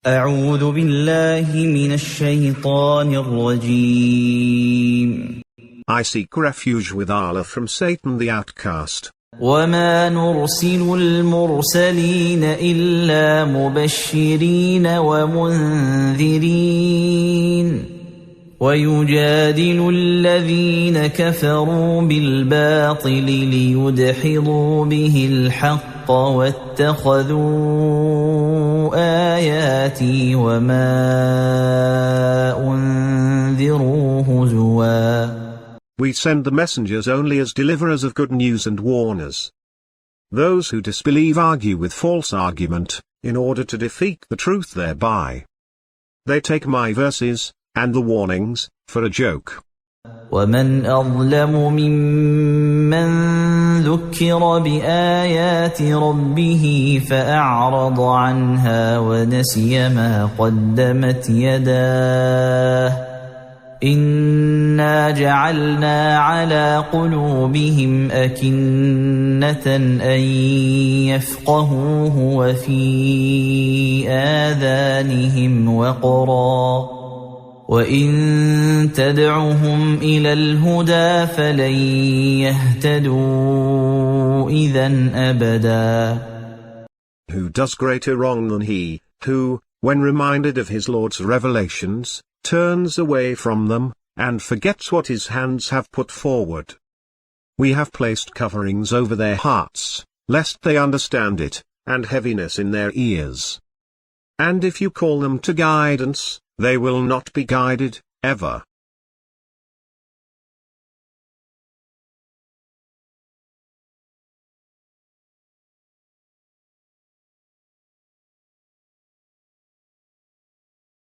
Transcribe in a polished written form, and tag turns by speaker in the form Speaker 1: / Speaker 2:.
Speaker 1: أعوذ بالله من الشيطان الرجيم.
Speaker 2: I seek refuge with Allah from Satan the outcast.
Speaker 1: وما نرسل المرسلين إلا مبشرين ومنذرين ويجادل الذين كفروا بالباطل ليدحضوا به الحق واتخذوا آياتي وما أنذروا هزوا.
Speaker 2: We send the messengers only as deliverers of good news and warners. Those who disbelieve argue with false argument, in order to defeat the truth thereby. They take my verses, and the warnings, for a joke.
Speaker 1: ومن أظلم ممن ذكر بآيات ربه فأعرض عنها ونسي ما قدمت يداه إنا جعلنا على قلوبهم أكنة أن يفقهوه وفي آذانهم وقرا وإن تدعهم إلى الهدى فلن يهتدوا إذن أبدا.
Speaker 2: Who does greater wrong than he, who, when reminded of his Lord's revelations, turns away from them, and forgets what his hands have put forward. We have placed coverings over their hearts, lest they understand it, and heaviness in their ears. And if you call them to guidance, they will not be guided, ever.